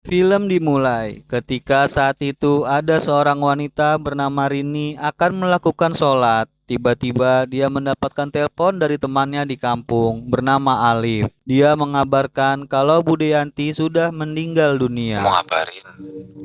Film dimulai ketika saat itu ada seorang wanita bernama Rini akan melakukan sholat. Tiba-tiba dia mendapatkan telepon dari temannya di kampung bernama Alif. Dia mengabarkan kalau Budeyanti sudah meninggal Mau dunia. ngabarin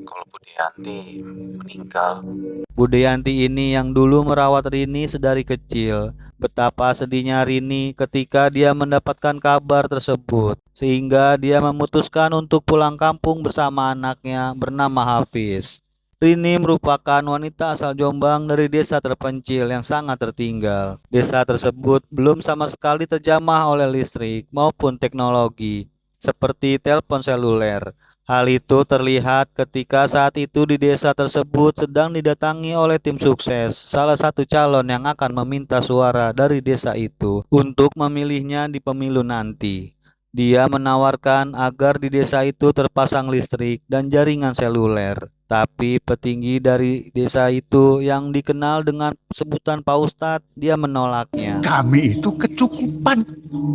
kalau Budianti meninggal. Budeyanti ini yang dulu merawat Rini sedari kecil. Betapa sedihnya Rini ketika dia mendapatkan kabar tersebut, sehingga dia memutuskan untuk pulang kampung bersama anaknya bernama Hafiz. Rini merupakan wanita asal Jombang dari desa terpencil yang sangat tertinggal. Desa tersebut belum sama sekali terjamah oleh listrik maupun teknologi, seperti telepon seluler. Hal itu terlihat ketika saat itu di desa tersebut sedang didatangi oleh tim sukses, salah satu calon yang akan meminta suara dari desa itu untuk memilihnya di pemilu nanti. Dia menawarkan agar di desa itu terpasang listrik dan jaringan seluler. Tapi petinggi dari desa itu yang dikenal dengan sebutan Pak Ustadz, dia menolaknya. Kami itu kecukupan.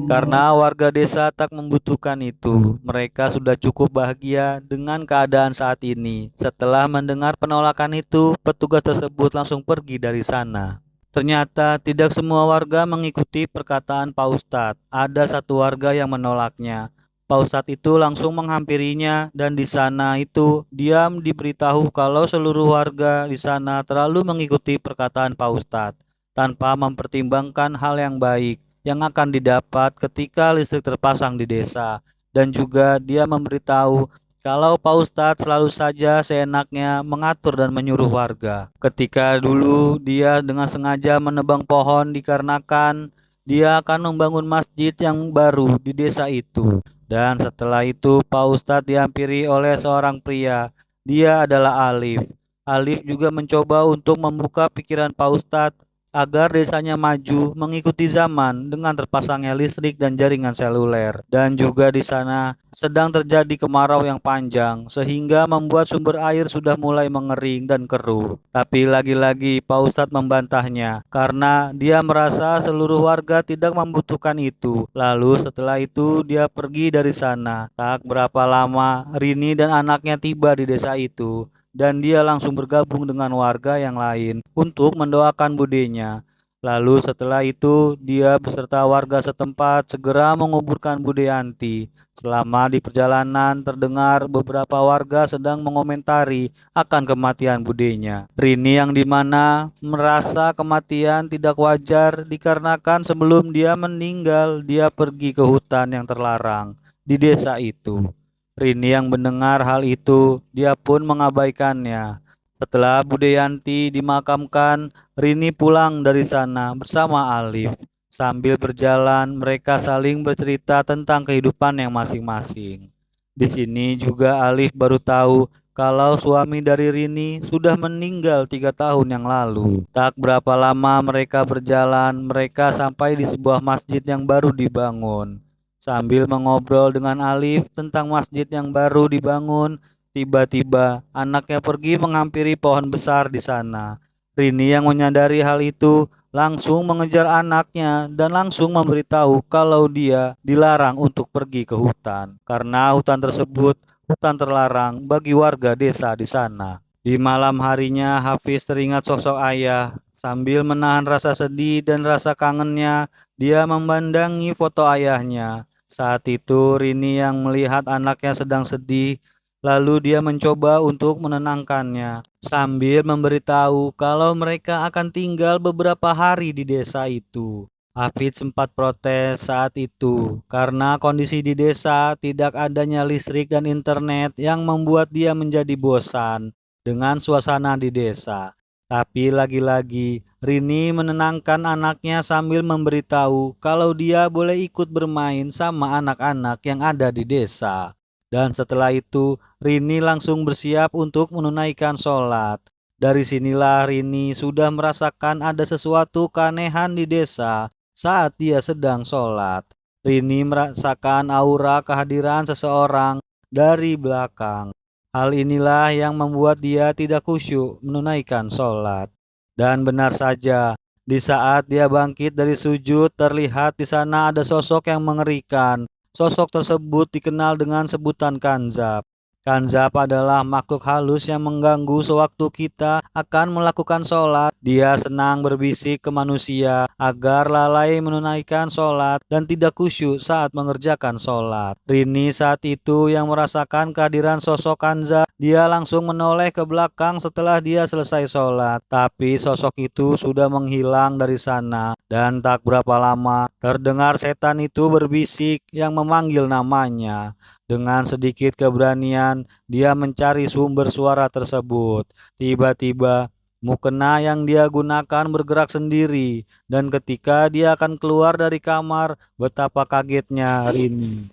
Karena warga desa tak membutuhkan itu, mereka sudah cukup bahagia dengan keadaan saat ini. Setelah mendengar penolakan itu, petugas tersebut langsung pergi dari sana. Ternyata tidak semua warga mengikuti perkataan Pak Ustadz. Ada satu warga yang menolaknya. Pak Ustadz itu langsung menghampirinya dan di sana itu dia diberitahu kalau seluruh warga di sana terlalu mengikuti perkataan Pak Ustadz tanpa mempertimbangkan hal yang baik yang akan didapat ketika listrik terpasang di desa. Dan juga dia memberitahu kalau Pak Ustadz selalu saja seenaknya mengatur dan menyuruh warga. Ketika dulu dia dengan sengaja menebang pohon dikarenakan dia akan membangun masjid yang baru di desa itu. Dan setelah itu Pak Ustadz dihampiri oleh seorang pria. Dia adalah Alif. Alif juga mencoba untuk membuka pikiran Pak Ustadz agar desanya maju mengikuti zaman dengan terpasangnya listrik dan jaringan seluler. Dan juga di sana sedang terjadi kemarau yang panjang sehingga membuat sumber air sudah mulai mengering dan keruh. Tapi lagi-lagi Pak Ustadz membantahnya karena dia merasa seluruh warga tidak membutuhkan itu. Lalu setelah itu dia pergi dari sana. Tak berapa lama Rini dan anaknya tiba di desa itu dan dia langsung bergabung dengan warga yang lain untuk mendoakan budenya. Lalu setelah itu dia beserta warga setempat segera menguburkan Budeyanti. Selama di perjalanan terdengar beberapa warga sedang mengomentari akan kematian budenya. Rini yang dimana merasa kematian tidak wajar dikarenakan sebelum dia meninggal dia pergi ke hutan yang terlarang di desa itu. Rini yang mendengar hal itu, dia pun mengabaikannya. Setelah Budeyanti dimakamkan, Rini pulang dari sana bersama Alif. Sambil berjalan, mereka saling bercerita tentang kehidupan yang masing-masing. Di sini juga Alif baru tahu kalau suami dari Rini sudah meninggal 3 tahun yang lalu. Tak berapa lama mereka berjalan, mereka sampai di sebuah masjid yang baru dibangun. Sambil mengobrol dengan Alif tentang masjid yang baru dibangun, tiba-tiba anaknya pergi menghampiri pohon besar di sana. Rini yang menyadari hal itu langsung mengejar anaknya dan langsung memberitahu kalau dia dilarang untuk pergi ke hutan karena hutan tersebut hutan terlarang bagi warga desa di sana. Di malam harinya Hafiz teringat sosok ayah. Sambil menahan rasa sedih dan rasa kangennya, dia memandangi foto ayahnya. Saat itu Rini yang melihat anaknya sedang sedih, lalu dia mencoba untuk menenangkannya sambil memberitahu kalau mereka akan tinggal beberapa hari di desa itu. Hafid sempat protes saat itu karena kondisi di desa tidak adanya listrik dan internet yang membuat dia menjadi bosan dengan suasana di desa. Tapi lagi-lagi Rini menenangkan anaknya sambil memberitahu kalau dia boleh ikut bermain sama anak-anak yang ada di desa. Dan setelah itu Rini langsung bersiap untuk menunaikan sholat. Dari sinilah Rini sudah merasakan ada sesuatu keanehan di desa saat dia sedang sholat. Rini merasakan aura kehadiran seseorang dari belakang. Hal inilah yang membuat dia tidak khusyuk menunaikan sholat. Dan benar saja, di saat dia bangkit dari sujud, terlihat di sana ada sosok yang mengerikan. Sosok tersebut dikenal dengan sebutan Kanzab. Kanzab adalah makhluk halus yang mengganggu sewaktu kita akan melakukan sholat. Dia senang berbisik ke manusia agar lalai menunaikan sholat dan tidak khusyuk saat mengerjakan sholat. Rini saat itu yang merasakan kehadiran sosok Kanzab. Dia langsung menoleh ke belakang setelah dia selesai sholat. Tapi sosok itu sudah menghilang dari sana dan tak berapa lama terdengar setan itu berbisik yang memanggil namanya. Dengan sedikit keberanian, dia mencari sumber suara tersebut. Tiba-tiba, mukena yang dia gunakan bergerak sendiri, dan ketika dia akan keluar dari kamar, betapa kagetnya Rini.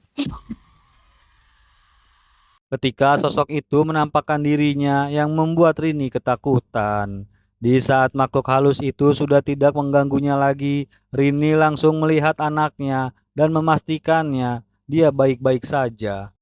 Ketika sosok itu menampakkan dirinya yang membuat Rini ketakutan. Di saat makhluk halus itu sudah tidak mengganggunya lagi, Rini langsung melihat anaknya dan memastikannya dia baik-baik saja.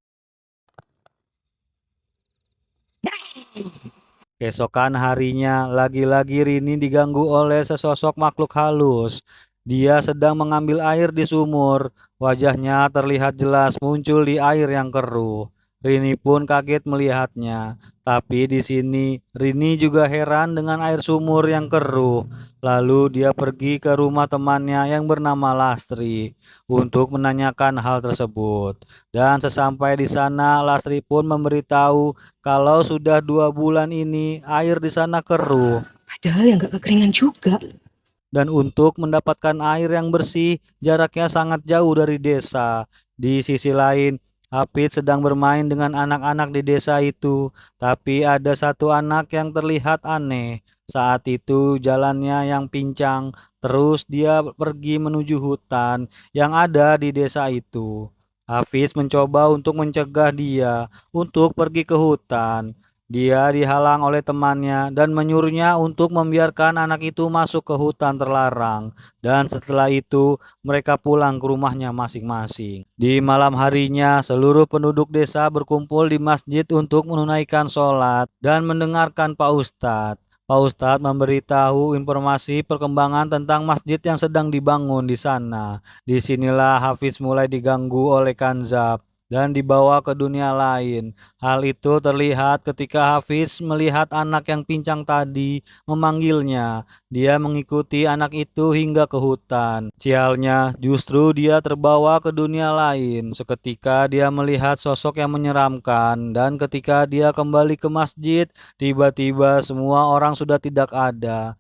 Keesokan harinya, lagi-lagi Rini diganggu oleh sesosok makhluk halus. Dia sedang mengambil air di sumur. Wajahnya terlihat jelas muncul di air yang keruh. Rini pun kaget melihatnya. Tapi di sini Rini juga heran dengan air sumur yang keruh. Lalu dia pergi ke rumah temannya yang bernama Lastri untuk menanyakan hal tersebut. Dan sesampai di sana, Lastri pun memberitahu kalau sudah 2 bulan ini air di sana keruh. Padahal ya nggak kekeringan juga. Dan untuk mendapatkan air yang bersih, jaraknya sangat jauh dari desa. Di sisi lain, Hafid sedang bermain dengan anak-anak di desa itu, tapi ada satu anak yang terlihat aneh. Saat itu jalannya yang pincang, terus dia pergi menuju hutan yang ada di desa itu. Hafiz mencoba untuk mencegah dia untuk pergi ke hutan. Dia dihalang oleh temannya dan menyuruhnya untuk membiarkan anak itu masuk ke hutan terlarang. Dan setelah itu mereka pulang ke rumahnya masing-masing. Di malam harinya seluruh penduduk desa berkumpul di masjid untuk menunaikan sholat dan mendengarkan Pak Ustadz. Pak Ustadz memberitahu informasi perkembangan tentang masjid yang sedang dibangun di sana. Disinilah Hafiz mulai diganggu oleh Kanzab dan dibawa ke dunia lain. Hal itu terlihat ketika Hafiz melihat anak yang pincang tadi memanggilnya. Dia mengikuti anak itu hingga ke hutan. Sialnya, justru dia terbawa ke dunia lain. Seketika dia melihat sosok yang menyeramkan, dan ketika dia kembali ke masjid, tiba-tiba semua orang sudah tidak ada.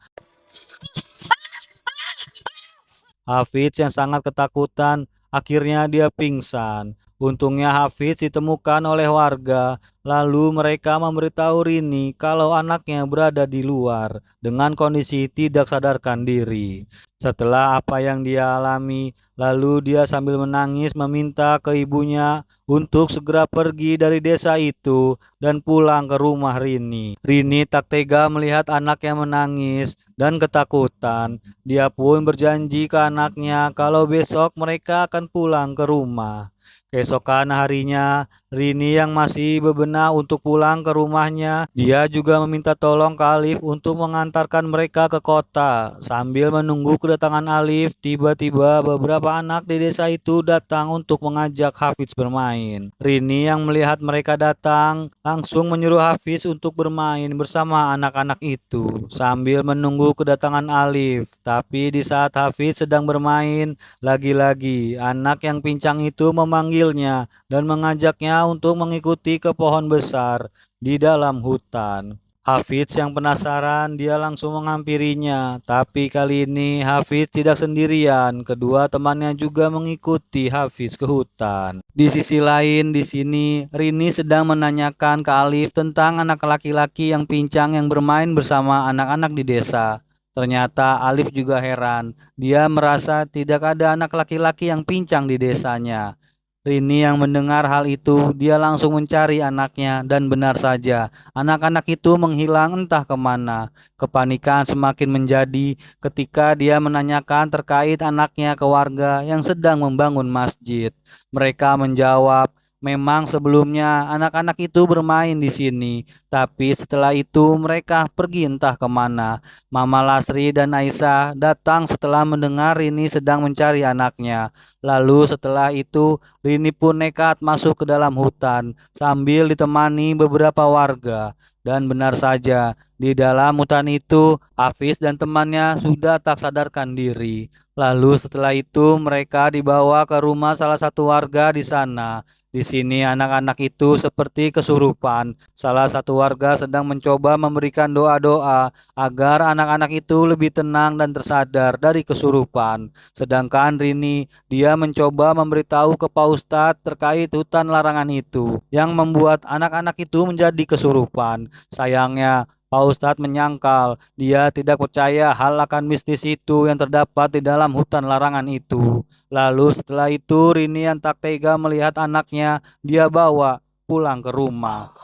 Hafiz yang sangat ketakutan, akhirnya dia pingsan. Untungnya Hafiz ditemukan oleh warga, lalu mereka memberitahu Rini kalau anaknya berada di luar dengan kondisi tidak sadarkan diri. Setelah apa yang dia alami, lalu dia sambil menangis meminta ke ibunya untuk segera pergi dari desa itu dan pulang ke rumah Rini. Rini tak tega melihat anak yang menangis dan ketakutan. Dia pun berjanji ke anaknya kalau besok mereka akan pulang ke rumah. Keesokan harinya, Rini yang masih bebenah untuk pulang ke rumahnya, dia juga meminta tolong ke Alif untuk mengantarkan mereka ke kota. Sambil menunggu kedatangan Alif, tiba-tiba beberapa anak di desa itu datang untuk mengajak Hafiz bermain. Rini yang melihat mereka datang, langsung menyuruh Hafiz untuk bermain bersama anak-anak itu, sambil menunggu kedatangan Alif. Tapi di saat Hafiz sedang bermain, lagi-lagi anak yang pincang itu memanggilnya dan mengajaknya untuk mengikuti ke pohon besar di dalam hutan. Hafiz yang penasaran, dia langsung menghampirinya. Tapi kali ini Hafiz tidak sendirian. Kedua temannya juga mengikuti Hafiz ke hutan. Di sisi lain, di sini Rini sedang menanyakan ke Alif tentang anak laki-laki yang pincang yang bermain bersama anak-anak di desa. Ternyata Alif juga heran. Dia merasa tidak ada anak laki-laki yang pincang di desanya. Rini yang mendengar hal itu, dia langsung mencari anaknya dan benar saja, anak-anak itu menghilang entah kemana. Kepanikan semakin menjadi ketika dia menanyakan terkait anaknya ke warga yang sedang membangun masjid. Mereka menjawab Memang sebelumnya anak-anak itu bermain di sini, tapi setelah itu mereka pergi entah kemana. Mama Lasri dan Aisyah datang setelah mendengar Rini sedang mencari anaknya. Lalu setelah itu Rini pun nekat masuk ke dalam hutan sambil ditemani beberapa warga. Dan benar saja, di dalam hutan itu Hafiz dan temannya sudah tak sadarkan diri. Lalu setelah itu mereka dibawa ke rumah salah satu warga di sana. Di sini anak-anak itu seperti kesurupan. Salah satu warga sedang mencoba memberikan doa-doa agar anak-anak itu lebih tenang dan tersadar dari kesurupan. Sedangkan Rini, dia mencoba memberitahu ke Pak Ustadz terkait hutan larangan itu yang membuat anak-anak itu menjadi kesurupan. Sayangnya Pak Ustadz menyangkal, dia tidak percaya hal akan mistis itu yang terdapat di dalam hutan larangan itu. Lalu setelah itu Rini yang tak tega melihat anaknya, dia bawa pulang ke rumah.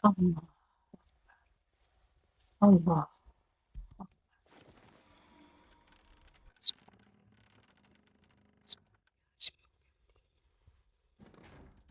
Allah, Allah.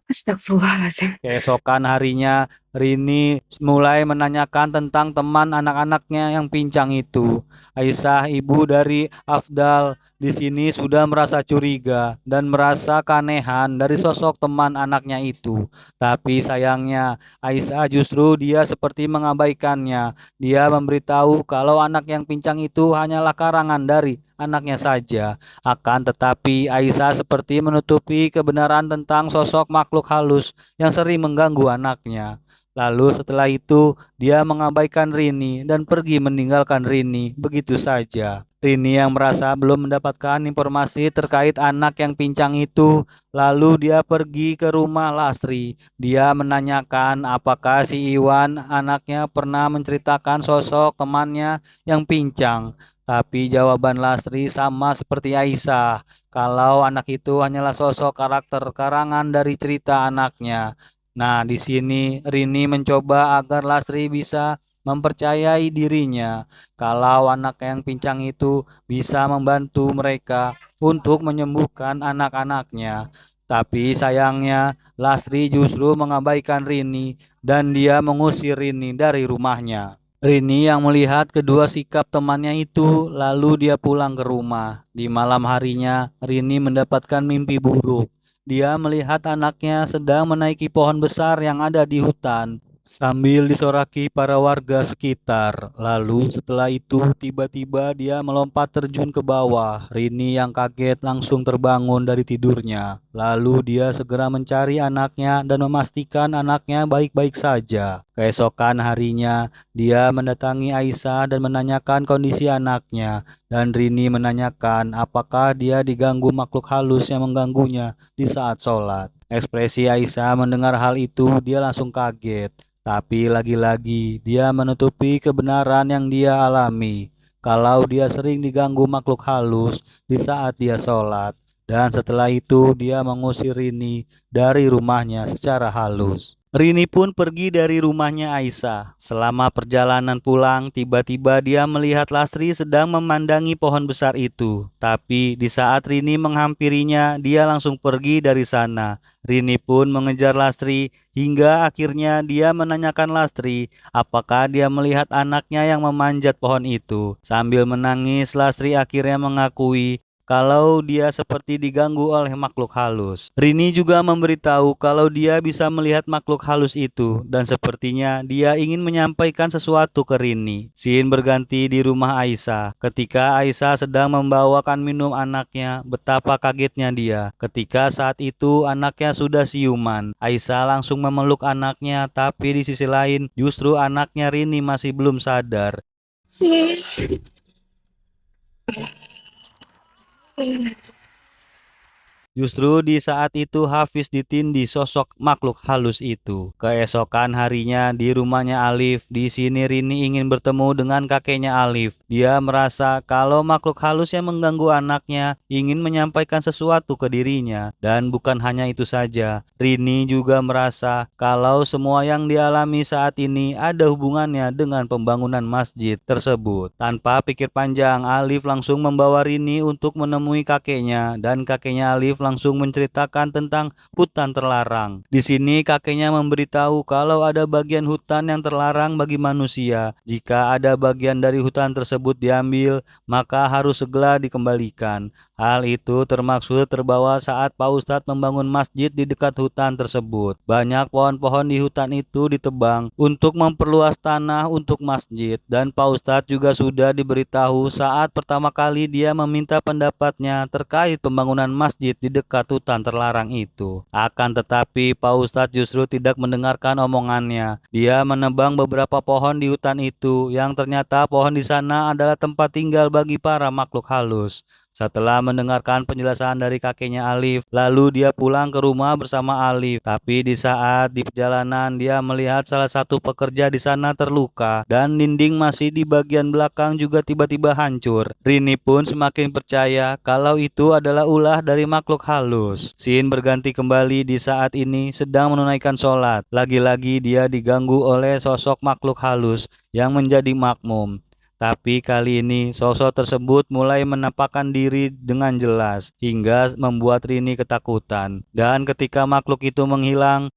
Astagfirullahaladzim. Keesokan harinya, Rini mulai menanyakan tentang teman anak-anaknya yang pincang itu. Aisyah, ibu dari Afdal, di sini sudah merasa curiga dan merasa keanehan dari sosok teman anaknya itu. Tapi sayangnya, Aisyah justru dia seperti mengabaikannya. Dia memberitahu kalau anak yang pincang itu hanyalah karangan dari anaknya saja. Akan tetapi Aisyah seperti menutupi kebenaran tentang sosok makhluk halus yang sering mengganggu anaknya. Lalu setelah itu dia mengabaikan Rini dan pergi meninggalkan Rini begitu saja. Rini yang merasa belum mendapatkan informasi terkait anak yang pincang itu, lalu dia pergi ke rumah Lasri. Dia menanyakan apakah si Iwan anaknya pernah menceritakan sosok temannya yang pincang. Tapi jawaban Lasri sama seperti Aisyah, kalau anak itu hanyalah sosok karakter karangan dari cerita anaknya. Nah, di sini Rini mencoba agar Lasri bisa mempercayai dirinya kalau anak yang pincang itu bisa membantu mereka untuk menyembuhkan anak-anaknya. Tapi sayangnya Lasri justru mengabaikan Rini dan dia mengusir Rini dari rumahnya. Rini yang melihat kedua sikap temannya itu, lalu dia pulang ke rumah. Di malam harinya, Rini mendapatkan mimpi buruk. Dia melihat anaknya sedang menaiki pohon besar yang ada di hutan sambil disoraki para warga sekitar. Lalu setelah itu tiba-tiba dia melompat terjun ke bawah. Rini yang kaget langsung terbangun dari tidurnya. Lalu dia segera mencari anaknya dan memastikan anaknya baik-baik saja. Keesokan harinya dia mendatangi Aisyah dan menanyakan kondisi anaknya. Dan Rini menanyakan apakah dia diganggu makhluk halus yang mengganggunya di saat sholat. Ekspresi Aisyah mendengar hal itu, dia langsung kaget. Tapi lagi-lagi dia menutupi kebenaran yang dia alami, kalau dia sering diganggu makhluk halus di saat dia sholat. Dan setelah itu dia mengusir Rini dari rumahnya secara halus. Rini pun pergi dari rumahnya Aisyah. Selama perjalanan pulang, tiba-tiba dia melihat Lasri sedang memandangi pohon besar itu. Tapi di saat Rini menghampirinya, dia langsung pergi dari sana. Rini pun mengejar Lasri hingga akhirnya dia menanyakan Lasri apakah dia melihat anaknya yang memanjat pohon itu. Sambil menangis, Lasri akhirnya mengakui kalau dia seperti diganggu oleh makhluk halus. Rini juga memberitahu kalau dia bisa melihat makhluk halus itu dan sepertinya dia ingin menyampaikan sesuatu ke Rini. Scene berganti di rumah Aisyah. Ketika Aisyah sedang membawakan minum anaknya, betapa kagetnya dia. Ketika saat itu anaknya sudah siuman. Aisyah langsung memeluk anaknya, tapi di sisi lain justru anaknya Rini masih belum sadar. Justru di saat itu Hafiz ditindih sosok makhluk halus itu. Keesokan harinya di rumahnya Alif, di sini Rini ingin bertemu dengan kakeknya Alif. Dia merasa kalau makhluk halus yang mengganggu anaknya ingin menyampaikan sesuatu ke dirinya. Dan bukan hanya itu saja, Rini juga merasa kalau semua yang dialami saat ini ada hubungannya dengan pembangunan masjid tersebut. Tanpa pikir panjang, Alif langsung membawa Rini untuk menemui kakeknya dan kakeknya Alif langsung menceritakan tentang hutan terlarang. Di sini kakeknya memberitahu kalau ada bagian hutan yang terlarang bagi manusia. Jika ada bagian dari hutan tersebut diambil, maka harus segera dikembalikan. Hal itu termaksud terbawa saat Pak Ustadz membangun masjid di dekat hutan tersebut. Banyak pohon-pohon di hutan itu ditebang untuk memperluas tanah untuk masjid, dan Pak Ustadz juga sudah diberitahu saat pertama kali dia meminta pendapatnya terkait pembangunan masjid di dekat hutan terlarang itu. Akan tetapi Pak Ustadz justru tidak mendengarkan omongannya. Dia menebang beberapa pohon di hutan itu yang ternyata pohon di sana adalah tempat tinggal bagi para makhluk halus. Setelah mendengarkan penjelasan dari kakeknya Alif, lalu dia pulang ke rumah bersama Alif. Tapi di saat di perjalanan dia melihat salah satu pekerja di sana terluka dan dinding masih di bagian belakang juga tiba-tiba hancur. Rini pun semakin percaya kalau itu adalah ulah dari makhluk halus. Scene berganti kembali di saat ini sedang menunaikan sholat. Lagi-lagi dia diganggu oleh sosok makhluk halus yang menjadi makmum. Tapi kali ini sosok tersebut mulai menampakkan diri dengan jelas hingga membuat Rini ketakutan. Dan ketika makhluk itu menghilang,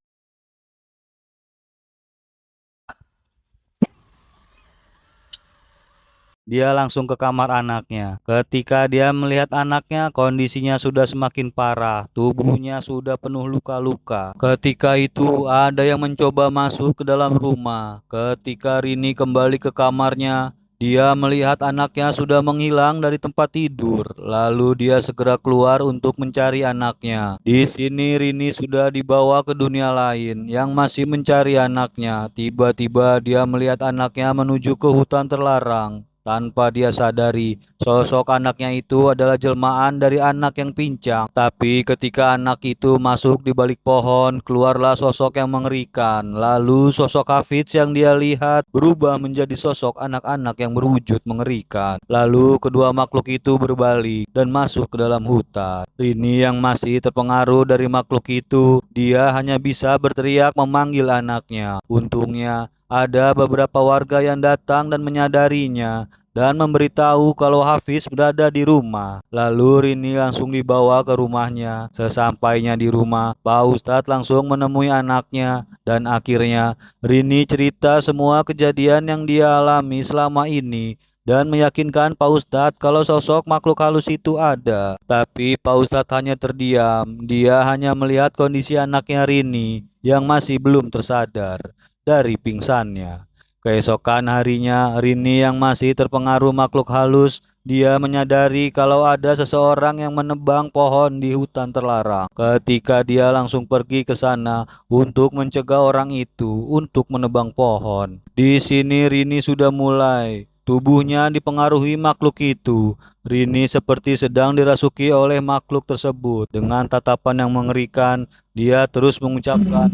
dia langsung ke kamar anaknya. Ketika dia melihat anaknya, kondisinya sudah semakin parah. Tubuhnya sudah penuh luka-luka. Ketika itu ada yang mencoba masuk ke dalam rumah. Ketika Rini kembali ke kamarnya, dia melihat anaknya sudah menghilang dari tempat tidur. Lalu dia segera keluar untuk mencari anaknya. Di sini Rini sudah dibawa ke dunia lain yang masih mencari anaknya. Tiba-tiba dia melihat anaknya menuju ke hutan terlarang. Tanpa dia sadari, sosok anaknya itu adalah jelmaan dari anak yang pincang. Tapi ketika anak itu masuk di balik pohon, keluarlah sosok yang mengerikan. Lalu sosok Hafiz yang dia lihat berubah menjadi sosok anak-anak yang berwujud mengerikan. Lalu kedua makhluk itu berbalik dan masuk ke dalam hutan. Ini yang masih terpengaruh dari makhluk itu, dia hanya bisa berteriak memanggil anaknya. Untungnya ada beberapa warga yang datang dan menyadarinya dan memberitahu kalau Hafiz berada di rumah. Lalu Rini langsung dibawa ke rumahnya. Sesampainya di rumah, Pak Ustadz langsung menemui anaknya dan akhirnya Rini cerita semua kejadian yang dia alami selama ini dan meyakinkan Pak Ustadz kalau sosok makhluk halus itu ada. Tapi Pak Ustadz hanya terdiam. Dia hanya melihat kondisi anaknya Rini yang masih belum tersadar dari pingsannya. Keesokan harinya, Rini yang masih terpengaruh makhluk halus, dia menyadari kalau ada seseorang yang menebang pohon di hutan terlarang. Ketika dia langsung pergi ke sana untuk mencegah orang itu untuk menebang pohon. Di sini Rini sudah mulai. Tubuhnya dipengaruhi makhluk itu. Rini seperti sedang dirasuki oleh makhluk tersebut. Dengan tatapan yang mengerikan, dia terus mengucapkan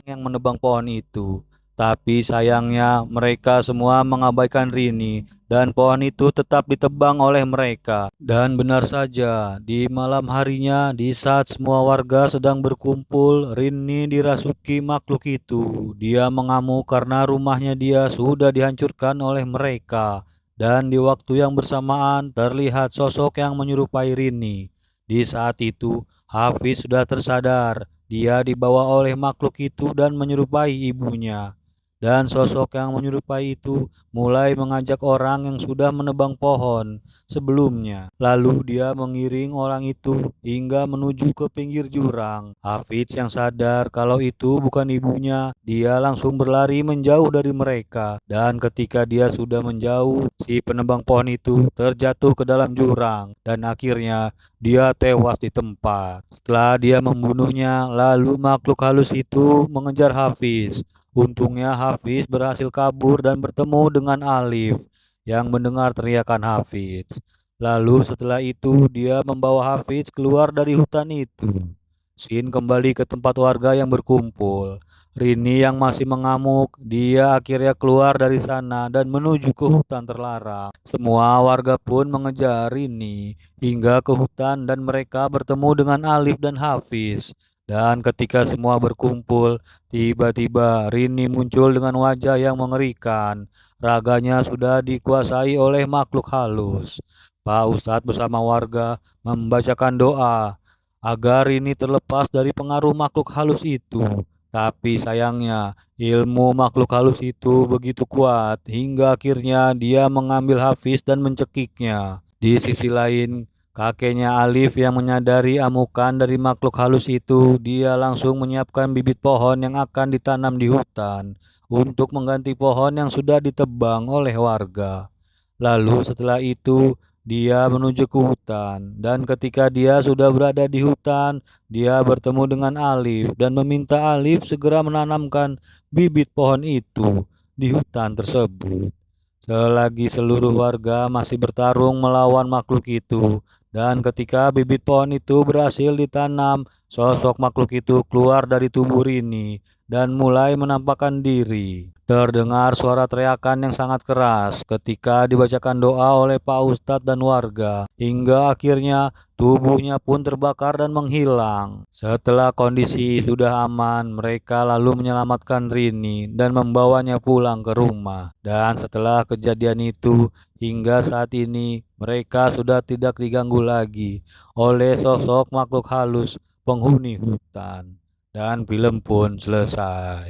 yang menebang pohon itu. Tapi sayangnya mereka semua mengabaikan Rini dan pohon itu tetap ditebang oleh mereka. Dan benar saja, di malam harinya di saat semua warga sedang berkumpul, Rini dirasuki makhluk itu. Dia mengamuk karena rumahnya dia sudah dihancurkan oleh mereka. Dan di waktu yang bersamaan terlihat sosok yang menyerupai Rini. Di saat itu Hafiz sudah tersadar. Dia dibawa oleh makhluk itu dan menyerupai ibunya. Dan sosok yang menyerupai itu mulai mengajak orang yang sudah menebang pohon sebelumnya. Lalu dia mengiring orang itu hingga menuju ke pinggir jurang. Hafiz yang sadar kalau itu bukan ibunya, dia langsung berlari menjauh dari mereka. Dan ketika dia sudah menjauh, si penebang pohon itu terjatuh ke dalam jurang dan akhirnya dia tewas di tempat. Setelah dia membunuhnya, lalu makhluk halus itu mengejar Hafiz. Untungnya Hafiz berhasil kabur dan bertemu dengan Alif yang mendengar teriakan Hafiz. Lalu setelah itu dia membawa Hafiz keluar dari hutan itu. Sin kembali ke tempat warga yang berkumpul. Rini yang masih mengamuk, dia akhirnya keluar dari sana dan menuju ke hutan terlarang. Semua warga pun mengejar Rini hingga ke hutan dan mereka bertemu dengan Alif dan Hafiz. Dan ketika semua berkumpul, tiba-tiba Rini muncul dengan wajah yang mengerikan. Raganya sudah dikuasai oleh makhluk halus. Pak Ustadz bersama warga membacakan doa agar Rini terlepas dari pengaruh makhluk halus itu. Tapi sayangnya, ilmu makhluk halus itu begitu kuat hingga akhirnya dia mengambil Hafiz dan mencekiknya. Di sisi lain, kakeknya Alif yang menyadari amukan dari makhluk halus itu, dia langsung menyiapkan bibit pohon yang akan ditanam di hutan untuk mengganti pohon yang sudah ditebang oleh warga. Lalu setelah itu, dia menuju ke hutan, dan ketika dia sudah berada di hutan, dia bertemu dengan Alif dan meminta Alif segera menanamkan bibit pohon itu di hutan tersebut. Selagi seluruh warga masih bertarung melawan makhluk itu, dan ketika bibit pohon itu berhasil ditanam, sosok makhluk itu keluar dari tubuh Rini dan mulai menampakkan diri. Terdengar suara teriakan yang sangat keras ketika dibacakan doa oleh Pak Ustadz dan warga, hingga akhirnya tubuhnya pun terbakar dan menghilang. Setelah kondisi sudah aman, mereka lalu menyelamatkan Rini dan membawanya pulang ke rumah. Dan setelah kejadian itu, hingga saat ini mereka sudah tidak diganggu lagi oleh sosok makhluk halus penghuni hutan. Dan film pun selesai.